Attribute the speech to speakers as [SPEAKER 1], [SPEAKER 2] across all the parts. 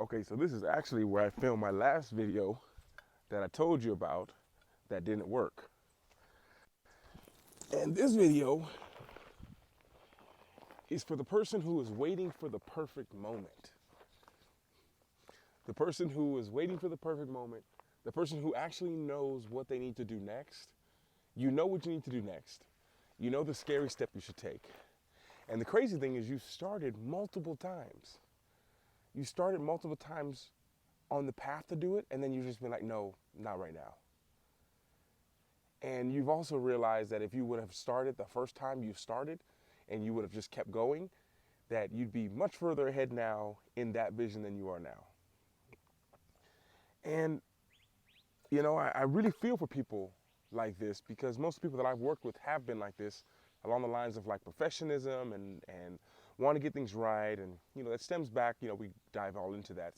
[SPEAKER 1] Okay, so this is actually where I filmed my last video that I told you about that didn't work. And this video is for the person who is waiting for the perfect moment. The person who is waiting for the perfect moment, the person who actually knows what they need to do next. You know what you need to do next. You know the scary step you should take. And the crazy thing is you started multiple times. You started multiple times on the path to do it, and then you've just been like, no, not right now. And you've also realized that if you would have started the first time you started and you would have just kept going, that you'd be much further ahead now in that vision than you are now. And, you know, I really feel for people like this because most people that I've worked with have been like this along the lines of like perfectionism and want to get things right. And, you know, that stems back, you know, we dive all into that,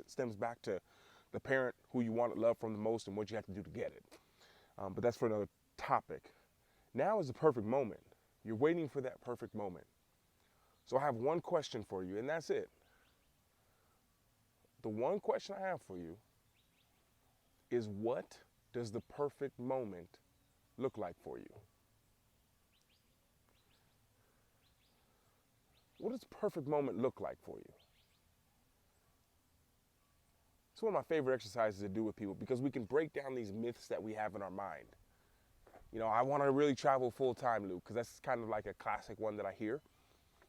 [SPEAKER 1] stems back to the parent who you want to love from the most and what you have to do to get it. But that's for another topic. Now is the perfect moment. You're waiting for that perfect moment. So I have one question for you, and that's it. The one question I have for you is, what does the perfect moment look like for you? What does the perfect moment look like for you? It's one of my favorite exercises to do with people because we can break down these myths that we have in our mind. You know, I want to really travel full time, Luke, because that's kind of like a classic one that I hear.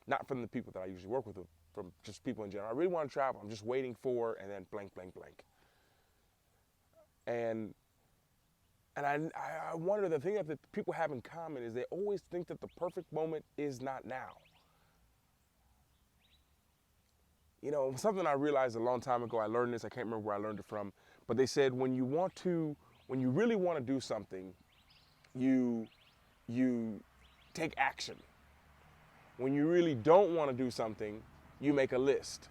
[SPEAKER 1] Not from the people that I usually work with, from just people in general. I really want to travel. I'm just waiting for, and then blank, blank, blank. And I wonder, the thing that people have in common is they always think that the perfect moment is not now. You know, something I realized a long time ago, I learned this, I can't remember where I learned it from, but they said when you really want to do something, you take action. When you really don't want to do something, you make a list.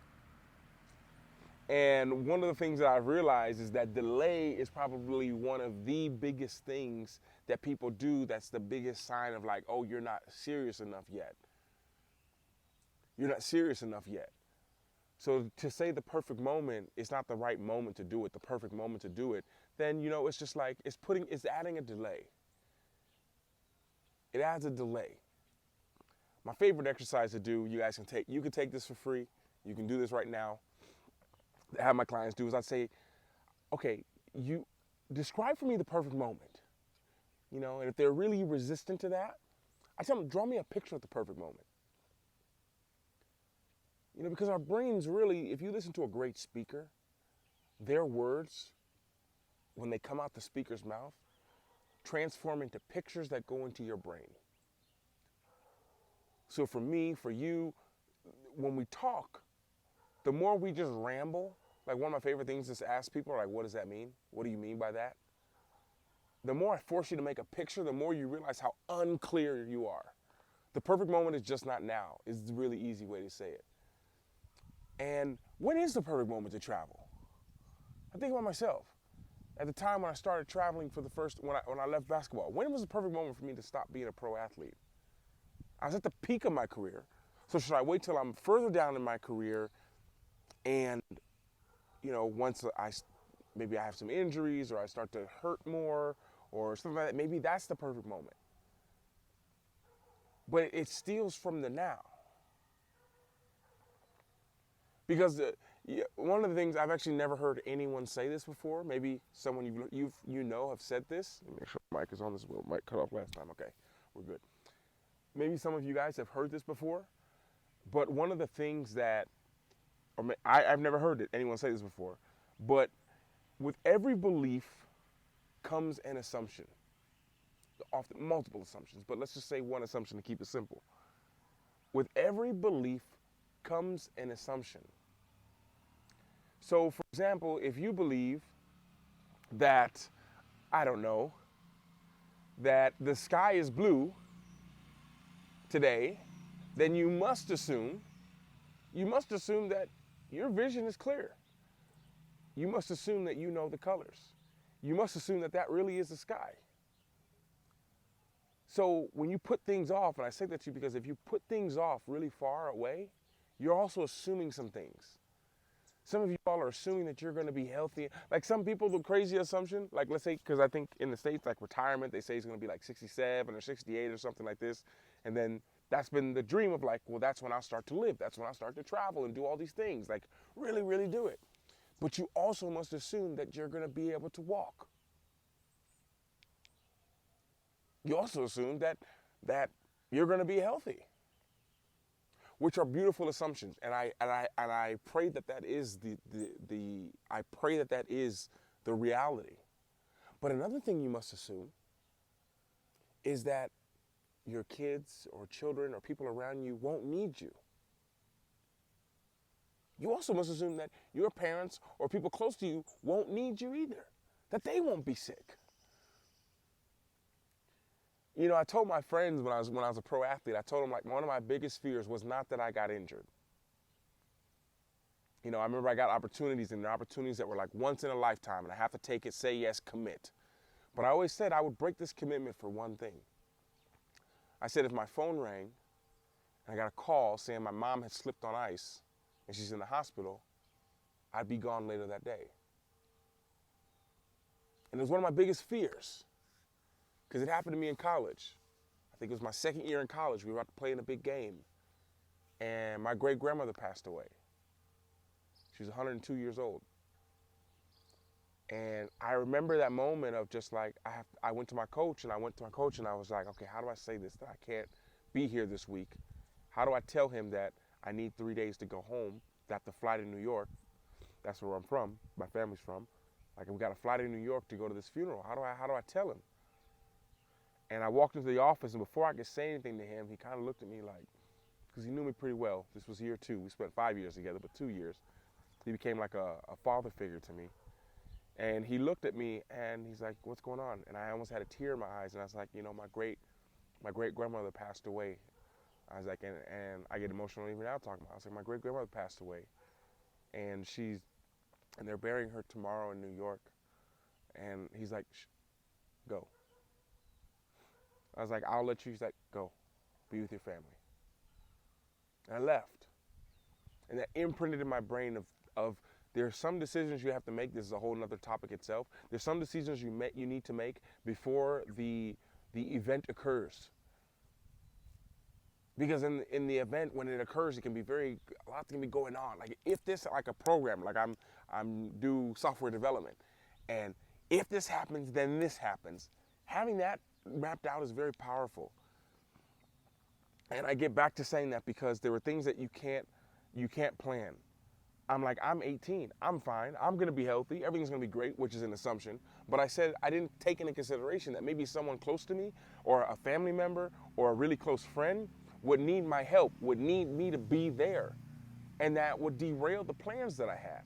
[SPEAKER 1] And one of the things that I've realized is that delay is probably one of the biggest things that people do that's the biggest sign of like, oh, you're not serious enough yet. You're not serious enough yet. So to say the perfect moment is not the right moment to do it, the perfect moment to do it, then, you know, it's just like, it's adding a delay. It adds a delay. My favorite exercise to do, you can take this for free. You can do this right now. I have my clients do is I say, okay, you describe for me the perfect moment. You know, and if they're really resistant to that, I tell them, draw me a picture of the perfect moment. You know, because our brains really, if you listen to a great speaker, their words, when they come out the speaker's mouth, transform into pictures that go into your brain. So for me, for you, when we talk, the more we just ramble, like one of my favorite things is to ask people, like, what does that mean? What do you mean by that? The more I force you to make a picture, the more you realize how unclear you are. The perfect moment is just not now, is the really easy way to say it. And when is the perfect moment to travel? I think about myself. At the time when I started traveling for the when I left basketball, when was the perfect moment for me to stop being a pro athlete? I was at the peak of my career. So should I wait till I'm further down in my career and, you know, maybe I have some injuries or I start to hurt more or something like that, maybe that's the perfect moment. But it steals from the now. Because one of the things, I've actually never heard anyone say this before. Maybe someone you know have said this. Let me make sure the mic is on this. Well, mic cut off last time. Okay, we're good. Maybe some of you guys have heard this before. But one of the things that, I've never heard anyone say this before, but with every belief comes an assumption. Often multiple assumptions, but let's just say one assumption to keep it simple. With every belief comes an assumption. So, for example, if you believe that, I don't know, that the sky is blue today, then you must assume that your vision is clear. You must assume that you know the colors. You must assume that that really is the sky. So when you put things off, and I say that to you because if you put things off really far away, you're also assuming some things. Some of you all are assuming that you're going to be healthy. Like some people, the crazy assumption, like let's say, because I think in the States, like retirement, they say it's going to be like 67 or 68 or something like this. And then that's been the dream of like, well, that's when I'll start to live. That's when I'll start to travel and do all these things. Like really, really do it. But you also must assume that you're going to be able to walk. You also assume that you're going to be healthy, which are beautiful assumptions, and I pray that is the reality. But another thing you must assume is that your kids or children or people around you won't need you. You also must assume that your parents or people close to you won't need you either, that they won't be sick. You know, I told my friends when I was a pro athlete, I told them like one of my biggest fears was not that I got injured. You know, I remember I got opportunities, and the opportunities that were like once in a lifetime, and I have to take it, say yes, commit. But I always said I would break this commitment for one thing. I said if my phone rang and I got a call saying my mom had slipped on ice and she's in the hospital, I'd be gone later that day. And it was one of my biggest fears, because it happened to me in college. I think it was my second year in college. We were about to play in a big game, and my great-grandmother passed away. She was 102 years old. And I remember that moment of just like, I went to my coach, and I was like, okay, how do I say this, that I can't be here this week? How do I tell him that I need 3 days to go home, that the flight in New York, that's where I'm from, my family's from, like we got a flight in New York to go to this funeral. How do I tell him? And I walked into the office, and before I could say anything to him, he kind of looked at me like, because he knew me pretty well. This was year 2. We spent 5 years together, but 2 years. He became like a father figure to me. And he looked at me, and he's like, what's going on? And I almost had a tear in my eyes, and I was like, you know, my great grandmother passed away. I was like, and I get emotional even now talking about it. I was like, my great grandmother passed away, and they're burying her tomorrow in New York. And he's like, go. I was like, I'll let you. He's like, go, be with your family. And I left. And that imprinted in my brain of there are some decisions you have to make. This is a whole nother topic itself. There's some decisions you need to make before the event occurs. Because in the event, when it occurs, a lot can be going on. Like if this, like a program, like I'm do software development, and if this happens, then this happens. Having that mapped out is very powerful. And I get back to saying that because there are things that you can't plan. I'm 18, I'm fine, I'm gonna be healthy, everything's gonna be great, which is an assumption. But I said I didn't take into consideration that maybe someone close to me, or a family member, or a really close friend would need my help, would need me to be there. And that would derail the plans that I had.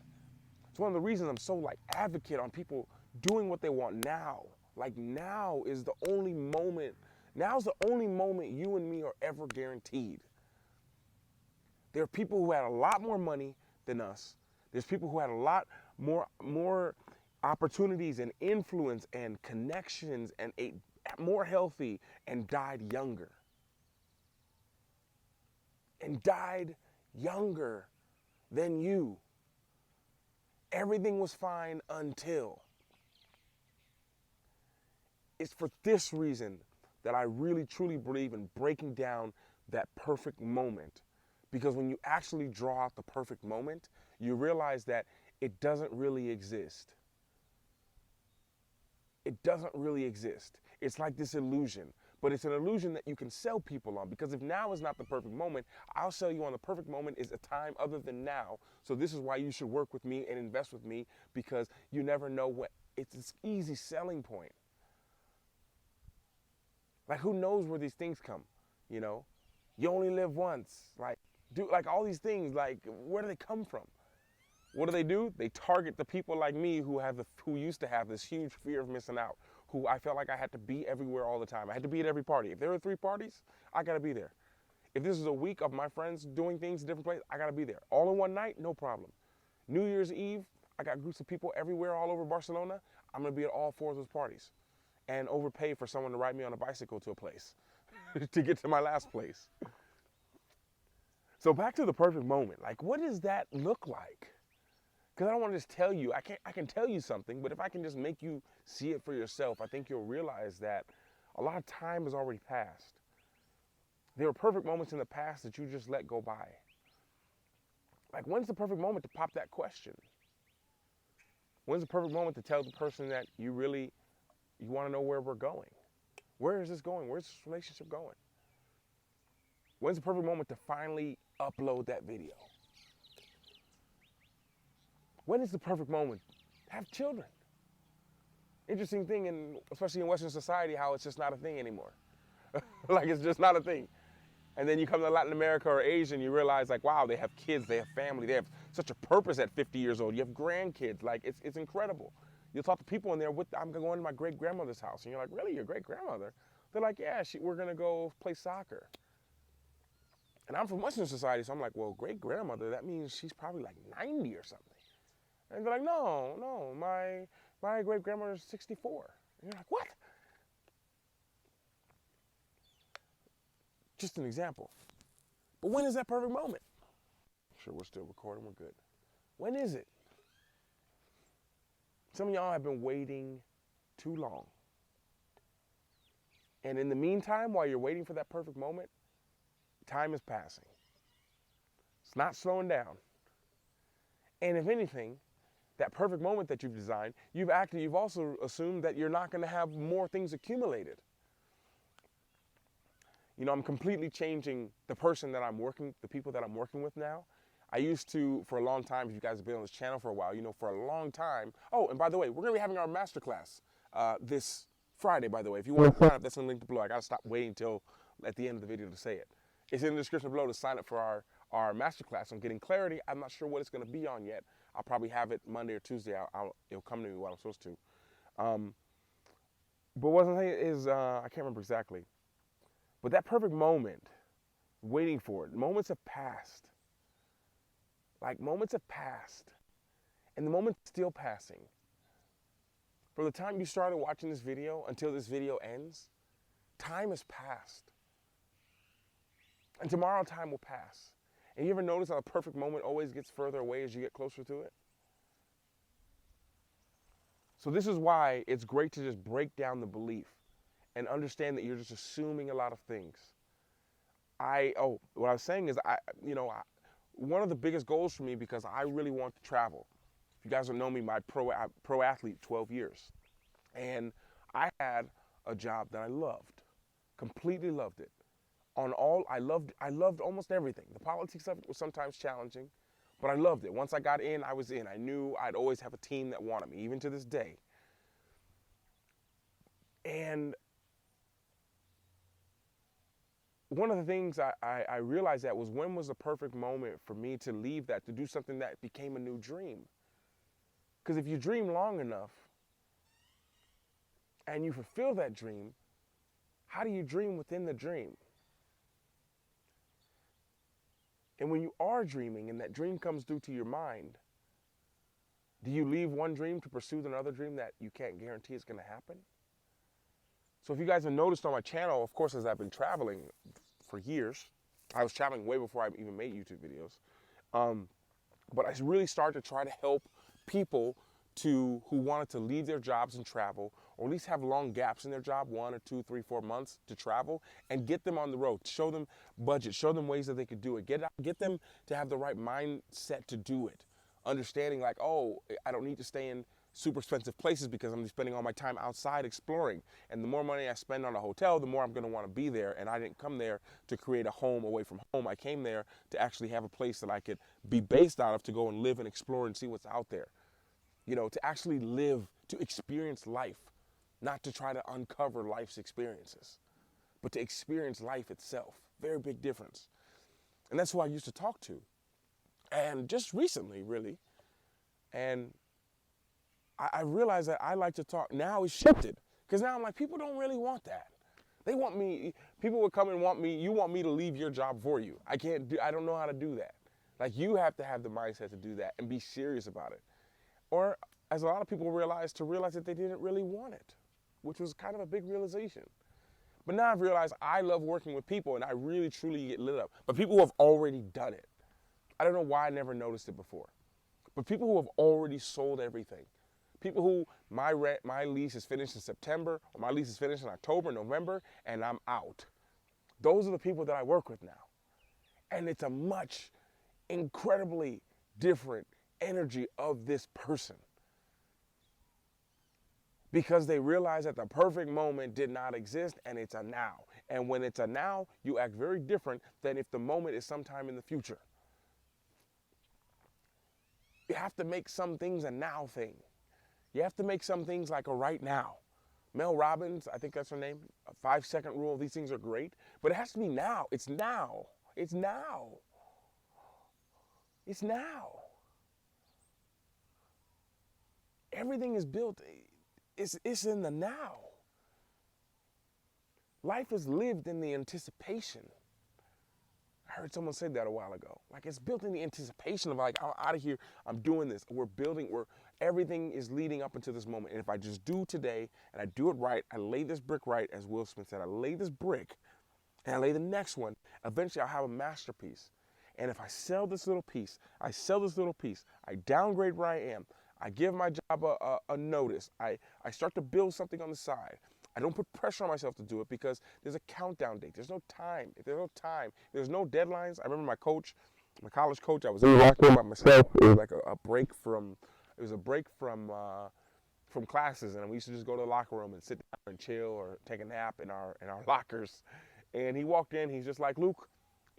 [SPEAKER 1] It's one of the reasons I'm so advocate on people doing what they want now. Like now is the only moment, now's the only moment you and me are ever guaranteed. There are people who had a lot more money than us. There's people who had a lot more opportunities and influence and connections and ate more healthy and died younger. And died younger than you. Everything was fine until. It's for this reason that I really truly believe in breaking down that perfect moment. Because when you actually draw out the perfect moment, you realize that it doesn't really exist. It doesn't really exist. It's like this illusion, but it's an illusion that you can sell people on, because if now is not the perfect moment, I'll sell you on the perfect moment is a time other than now. So this is why you should work with me and invest with me, because you never know what, it's this easy selling point. Like who knows where these things come, you know? You only live once, all these things, where do they come from? What do? They target the people like me who used to have this huge fear of missing out, who I felt like I had to be everywhere all the time. I had to be at every party. If there were 3 parties, I gotta be there. If this is a week of my friends doing things in different places, I gotta be there. All in one night, no problem. New Year's Eve, I got groups of people everywhere all over Barcelona. I'm gonna be at all 4 of those parties and overpay for someone to ride me on a bicycle to a place to get to my last place. So back to the perfect moment. What does that look like? Because I don't want to just tell you. I can tell you something, but if I can just make you see it for yourself, I think you'll realize that a lot of time has already passed. There were perfect moments in the past that you just let go by. Like, when's the perfect moment to pop that question? When's the perfect moment to tell the person that you want to know where we're going? Where is this going? Where's this relationship going? When's the perfect moment to finally upload that video? When is the perfect moment to have children? Interesting thing, especially in Western society, how it's just not a thing anymore. Like, it's just not a thing. And then you come to Latin America or Asia and you realize, like, wow, they have kids, they have family, they have such a purpose at 50 years old. You have grandkids. Like, it's incredible. You'll talk to people in there, I'm going to my great-grandmother's house. And you're like, really, your great-grandmother? They're like, yeah, we're going to go play soccer. And I'm from Western society, so I'm like, well, great-grandmother, that means she's probably like 90 or something. And they're like, no, my great-grandmother's 64. And you're like, what? Just an example. But when is that perfect moment? Sure, we're still recording, we're good. When is it? Some of y'all have been waiting too long. And in the meantime, while you're waiting for that perfect moment, time is passing. It's not slowing down. And if anything, that perfect moment that you've designed, you've also assumed that you're not going to have more things accumulated. You know, I'm completely changing the people that I'm working with now. I used to, for a long time, if you guys have been on this channel for a while, you know, for a long time. Oh, and by the way, we're going to be having our masterclass this Friday, by the way. If you want to sign up, that's in the link below. I got to stop waiting until at the end of the video to say it. It's in the description below to sign up for our masterclass on getting clarity. I'm not sure what it's going to be on yet. I'll probably have it Monday or Tuesday. It'll come to me what I'm supposed to. But what I'm saying is, I can't remember exactly. But that perfect moment, waiting for it, moments have passed. Like, moments have passed. And the moment's still passing. From the time you started watching this video until this video ends, time has passed. And tomorrow time will pass. And you ever notice how the perfect moment always gets further away as you get closer to it? So this is why it's great to just break down the belief and understand that you're just assuming a lot of things. What I was saying is, one of the biggest goals for me, because I really want to travel. If you guys don't know me, my pro athlete, 12 years. And I had a job that I loved, completely loved it. I loved almost everything. The politics of it was sometimes challenging, but I loved it. Once I got in, I was in. I knew I'd always have a team that wanted me, even to this day. And one of the things I realized that was, when was the perfect moment for me to leave that, to do something that became a new dream? Because if you dream long enough and you fulfill that dream, how do you dream within the dream? And when you are dreaming and that dream comes due to your mind, do you leave one dream to pursue another dream that you can't guarantee is going to happen? So if you guys have noticed on my channel, of course, as I've been traveling for years, I was traveling way before I even made YouTube videos. But I really started to try to help people who wanted to leave their jobs and travel, or at least have long gaps in their job, 1 or 2, 3, 4 months to travel, and get them on the road, show them budget, show them ways that they could do it, get them to have the right mindset to do it. Understanding, like, oh, I don't need to stay in super expensive places because I'm spending all my time outside exploring. And the more money I spend on a hotel, the more I'm going to want to be there. And I didn't come there to create a home away from home. I came there to actually have a place that I could be based out of, to go and live and explore and see what's out there. You know, to actually live, to experience life, not to try to uncover life's experiences, but to experience life itself. Very big difference. And that's who I used to talk to. And just recently, really, and I realized that I like to talk. Now it's shifted, because now I'm like, people don't really want that. They want me, people would come and want me, you want me to leave your job for you. I don't know how to do that. Like, you have to have the mindset to do that and be serious about it. Or, as a lot of people realize that they didn't really want it, which was kind of a big realization. But now I've realized I love working with people, and I really, truly get lit up. But people who have already done it. I don't know why I never noticed it before. But people who have already sold everything, people who my lease is finished in September, or my lease is finished in October, November, and I'm out. Those are the people that I work with now. And it's a much incredibly different energy of this person, because they realize that the perfect moment did not exist and it's a now. And when it's a now, you act very different than if the moment is sometime in the future. You have to make some things a now thing. You have to make some things like a right now. Mel Robbins, I think that's her name, a 5-second rule. These things are great, but it has to be now. It's now. It's now. It's now. Everything is built, it's in the now. Life is lived in the anticipation. I heard someone say that a while ago. Like, it's built in the anticipation of, like, I'm out of here, I'm doing this, we're building, everything is leading up into this moment. And if I just do today and I do it right, I lay this brick right, as Will Smith said, I lay this brick and I lay the next one, eventually I'll have a masterpiece. And if I sell this little piece, I downgrade where I am, I give my job a notice, I start to build something on the side. I don't put pressure on myself to do it because there's a countdown date. There's no time. If there's no time, there's no deadlines. I remember my college coach, I was in the locker room by myself. It was like a break from classes, and we used to just go to the locker room and sit down and chill or take a nap in our lockers. And he walked in, he's just like, Luke,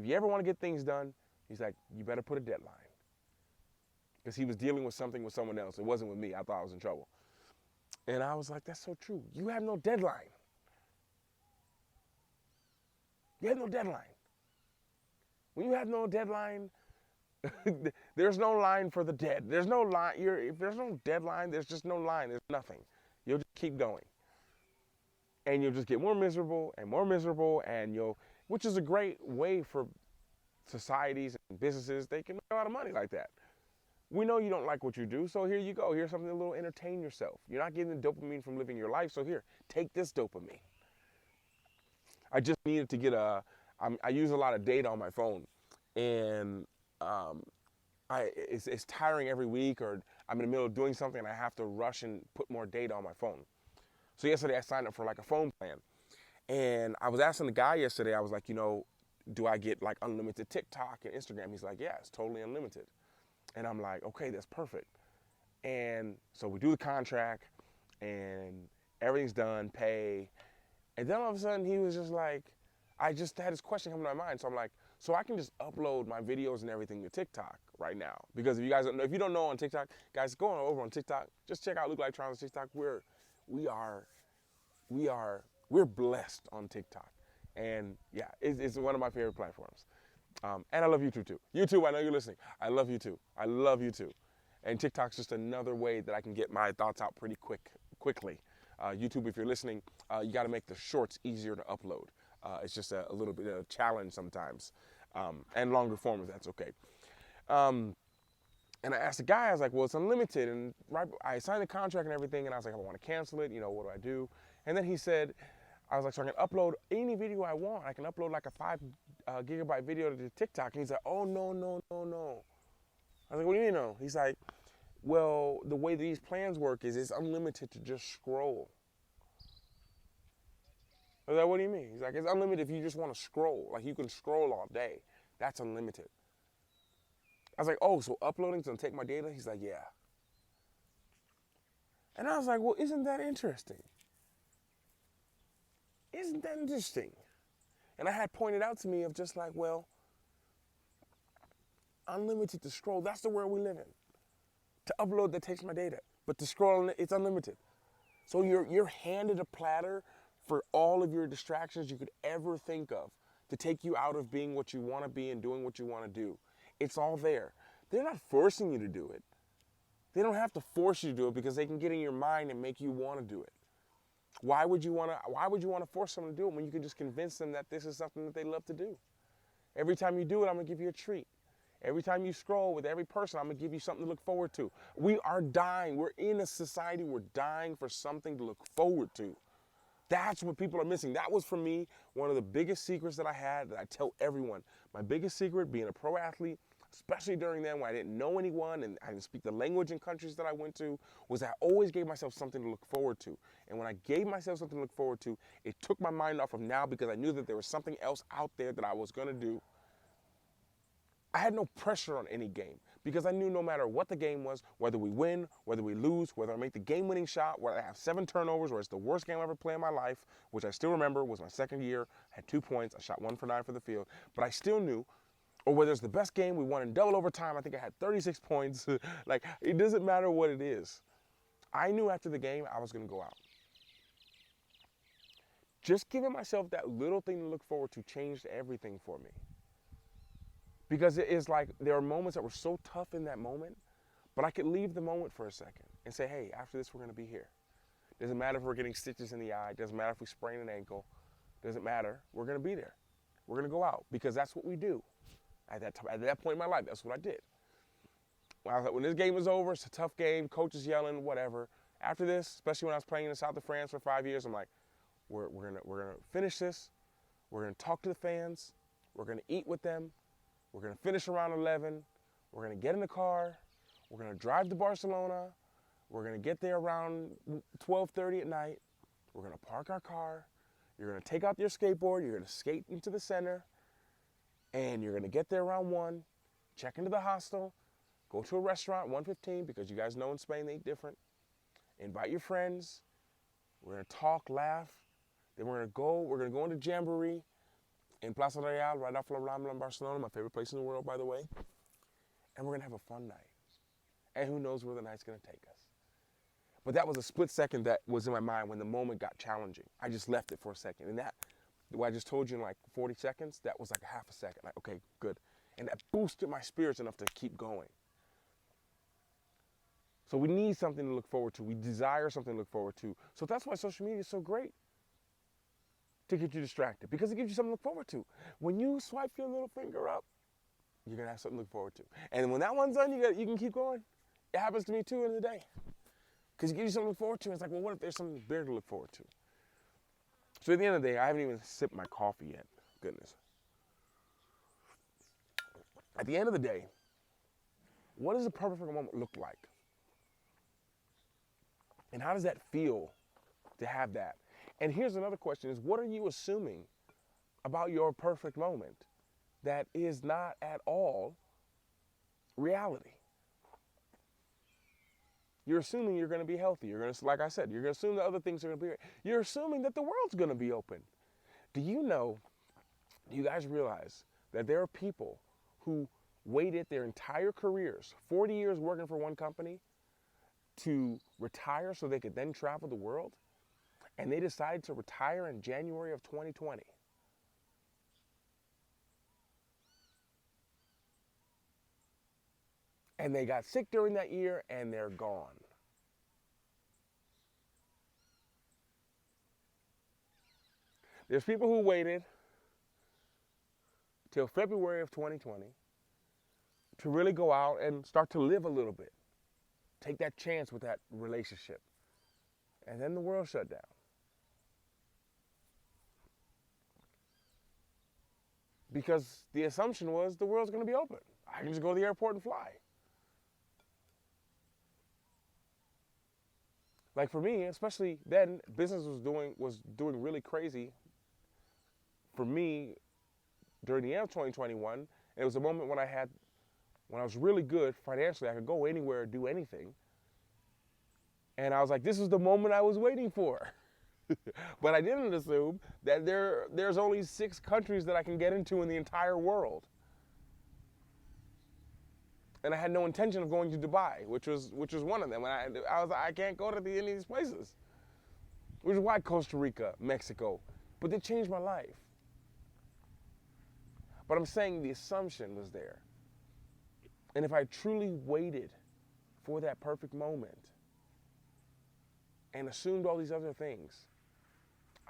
[SPEAKER 1] if you ever want to get things done, he's like, you better put a deadline. Because he was dealing with something with someone else. It wasn't with me. I thought I was in trouble. And I was like, that's so true. You have no deadline. You have no deadline. When you have no deadline, there's no line for the dead. There's no line. If there's no deadline, there's just no line. There's nothing. You'll just keep going. And you'll just get more miserable, and which is a great way for societies and businesses. They can make a lot of money like that. We know you don't like what you do, so here you go. Here's something a little entertain yourself. You're not getting the dopamine from living your life, so here, take this dopamine. I just needed to get I use a lot of data on my phone, and it's tiring every week, or I'm in the middle of doing something and I have to rush and put more data on my phone. So yesterday I signed up for like a phone plan, and I was asking the guy yesterday, I was like, do I get like unlimited TikTok and Instagram? He's like, yeah, it's totally unlimited. And I'm like, okay, that's perfect. And so we do the contract, and everything's done, pay. And then all of a sudden he was just like, I just had this question come to my mind. So I'm like, so I can just upload my videos and everything to TikTok right now. Because if you don't know on TikTok, guys, go over on TikTok, just check out Luke Like Charles on TikTok. We're blessed on TikTok. And yeah, it's one of my favorite platforms. And I love YouTube too. YouTube, I know you're listening. I love you too. I love you too. And TikTok's just another way that I can get my thoughts out pretty quickly. YouTube, if you're listening, you got to make the shorts easier to upload. It's just a little bit of a challenge sometimes. And longer form, if that's okay. And I asked the guy, I was like, well, it's unlimited. And I signed the contract and everything, and I was like, I want to cancel it. What do I do? And then he said, I was like, so I can upload any video I want. I can upload like a 5 gigabyte video to TikTok. And he's like, oh, no. I was like, what do you mean no? He's like, well, the way these plans work is it's unlimited to just scroll. I was like, what do you mean? He's like, it's unlimited if you just want to scroll. Like, you can scroll all day. That's unlimited. I was like, oh, so uploading's going to take my data? He's like, yeah. And I was like, well, isn't that interesting? Isn't that interesting? And I had pointed out to me of just like, well, unlimited to scroll, that's the world we live in. To upload, that takes my data. But to scroll, it's unlimited. So you're handed a platter for all of your distractions you could ever think of to take you out of being what you want to be and doing what you want to do. It's all there. They're not forcing you to do it. They don't have to force you to do it because they can get in your mind and make you want to do it. Why would you want to force someone to do it when you can just convince them that this is something that they love to do? Every time you do it, I'm going to give you a treat. Every time you scroll with every person, I'm going to give you something to look forward to. We are dying. We're in a society, we're dying for something to look forward to. That's what people are missing. That was, for me, one of the biggest secrets that I had that I tell everyone. My biggest secret, being a pro athlete, especially during then when I didn't know anyone and I didn't speak the language in countries that I went to, was I always gave myself something to look forward to. And when I gave myself something to look forward to, it took my mind off of now because I knew that there was something else out there that I was going to do. I had no pressure on any game because I knew no matter what the game was, whether we win, whether we lose, whether I make the game-winning shot, whether I have 7 turnovers, or it's the worst game I ever played in my life, which I still remember was my second year, had 2 points, I shot 1 for 9 for the field, but I still knew, or whether it's the best game, we won in double overtime, I think I had 36 points, like it doesn't matter what it is. I knew after the game I was going to go out. Just giving myself that little thing to look forward to changed everything for me. Because it is like there are moments that were so tough in that moment, but I could leave the moment for a second and say, hey, after this, we're going to be here. Doesn't matter if we're getting stitches in the eye. Doesn't matter if we sprain an ankle. Doesn't matter. We're going to be there. We're going to go out because that's what we do. At that point in my life, that's what I did. When this game is over, it's a tough game. Coach is yelling, whatever. After this, especially when I was playing in the south of France for 5 years, I'm like, we're gonna finish this. We're going to talk to the fans. We're going to eat with them. We're going to finish around 11. We're going to get in the car. We're going to drive to Barcelona. We're going to get there around 12:30 at night. We're going to park our car. You're going to take out your skateboard. You're going to skate into the center. And you're going to get there around 1, check into the hostel, go to a restaurant, 1:15, because you guys know in Spain they eat different. Invite your friends. We're going to talk, laugh. Then we're going to go into Jamboree in Plaza Real, right off La Rambla in Barcelona, my favorite place in the world, by the way. And we're going to have a fun night. And who knows where the night's going to take us. But that was a split second that was in my mind when the moment got challenging. I just left it for a second. And that, what I just told you in like 40 seconds, that was like a half a second. Like, okay, good. And that boosted my spirits enough to keep going. So we need something to look forward to. We desire something to look forward to. So that's why social media is so great. To get you distracted, because it gives you something to look forward to. When you swipe your little finger up, you're gonna have something to look forward to. And when that one's done, you can keep going. It happens to me too in the day. Because it gives you something to look forward to. It's like, well, what if there's something bigger to look forward to? So at the end of the day, I haven't even sipped my coffee yet. Goodness. At the end of the day, what does a perfect moment look like? And how does that feel to have that? And here's another question is, what are you assuming about your perfect moment that is not at all reality? You're assuming you're going to be healthy. You're going to, like I said, you're going to assume that other things are going to be, you're assuming that the world's going to be open. Do you guys realize that there are people who waited their entire careers, 40 years working for one company, to retire so they could then travel the world? And they decided to retire in January of 2020. And they got sick during that year and they're gone. There's people who waited till February of 2020 to really go out and start to live a little bit. Take that chance with that relationship. And then the world shut down. Because the assumption was the world's going to be open. I can just go to the airport and fly. Like for me, especially then, business was doing really crazy for me during the end of 2021. It was a moment when I was really good financially. I could go anywhere, do anything. And I was like, this is the moment I was waiting for. But I didn't assume that there's only 6 countries that I can get into in the entire world. And I had no intention of going to Dubai, which was one of them. And I was like, I can't go to any of these places. Which is why Costa Rica, Mexico. But they changed my life. But I'm saying the assumption was there. And if I truly waited for that perfect moment and assumed all these other things,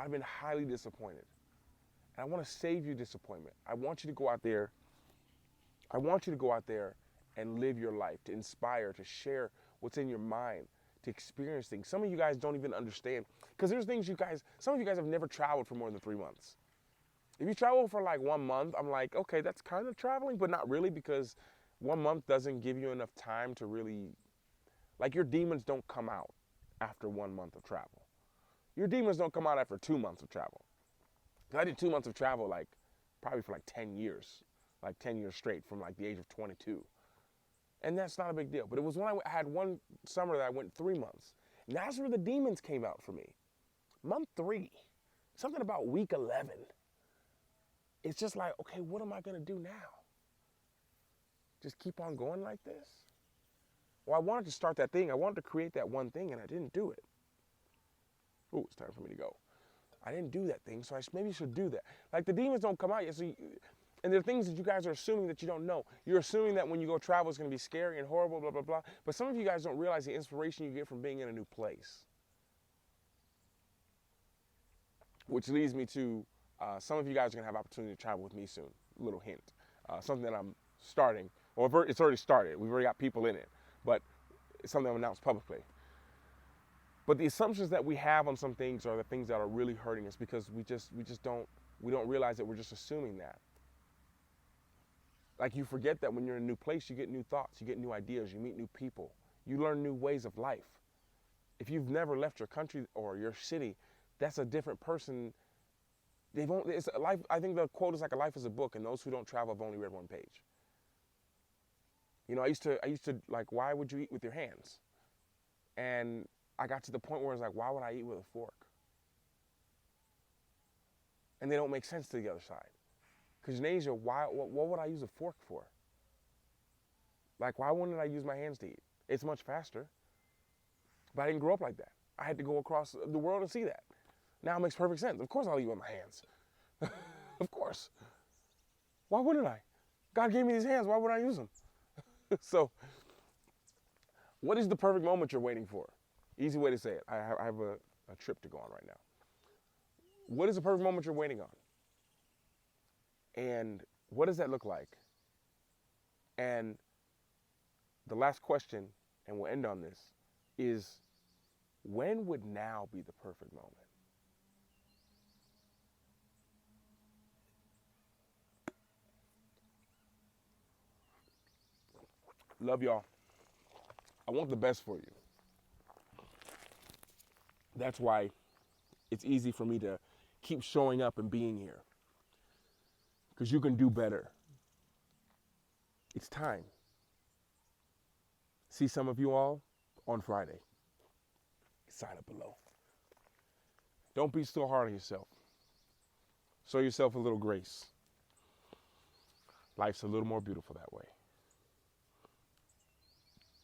[SPEAKER 1] I've been highly disappointed. And I want to save you disappointment. I want you to go out there. I want you to go out there and live your life, to inspire, to share what's in your mind, to experience things. Some of you guys don't even understand. Because there's things some of you guys have never traveled for more than 3 months. If you travel for like 1 month, I'm like, okay, that's kind of traveling, but not really, because 1 month doesn't give you enough time to really, like, your demons don't come out after 1 month of travel. Your demons don't come out after 2 months of travel. I did 2 months of travel, like, probably for like 10 years, like 10 years straight from like the age of 22. And that's not a big deal. But it was when I had one summer that I went 3 months. And that's where the demons came out for me. Month 3, something about week 11. It's just like, okay, what am I going to do now? Just keep on going like this? Well, I wanted to start that thing. I wanted to create that one thing, and I didn't do it. Oh, it's time for me to go. I didn't do that thing, so I maybe should do that. Like, the demons don't come out yet, and there are things that you guys are assuming that you don't know. You're assuming that when you go travel, it's going to be scary and horrible, blah, blah, blah. But some of you guys don't realize the inspiration you get from being in a new place. Which leads me to some of you guys are going to have opportunity to travel with me soon. A little hint. Something that I'm starting, or it's already started. We've already got people in it, but it's something I'm announced publicly. But the assumptions that we have on some things are the things that are really hurting us because we don't realize that we're just assuming that. Like, you forget that when you're in a new place, you get new thoughts, you get new ideas, you meet new people, you learn new ways of life. If you've never left your country or your city, that's a different person. It's a life. I think the quote is like, a life is a book, and those who don't travel have only read one page. You know, I used to like, why would you eat with your hands? And I got to the point where it's like, why would I eat with a fork? And they don't make sense to the other side. Because in Asia, what would I use a fork for? Like, why wouldn't I use my hands to eat? It's much faster. But I didn't grow up like that. I had to go across the world to see that. Now it makes perfect sense. Of course I'll eat with my hands. Of course. Why wouldn't I? God gave me these hands. Why would I use them? So, what is the perfect moment you're waiting for? Easy way to say it. I have a trip to go on right now. What is the perfect moment you're waiting on? And what does that look like? And the last question, and we'll end on this, is when would now be the perfect moment? Love y'all. I want the best for you. That's why it's easy for me to keep showing up and being here. Because you can do better. It's time. See some of you all on Friday. Sign up below. Don't be so hard on yourself. Show yourself a little grace. Life's a little more beautiful that way.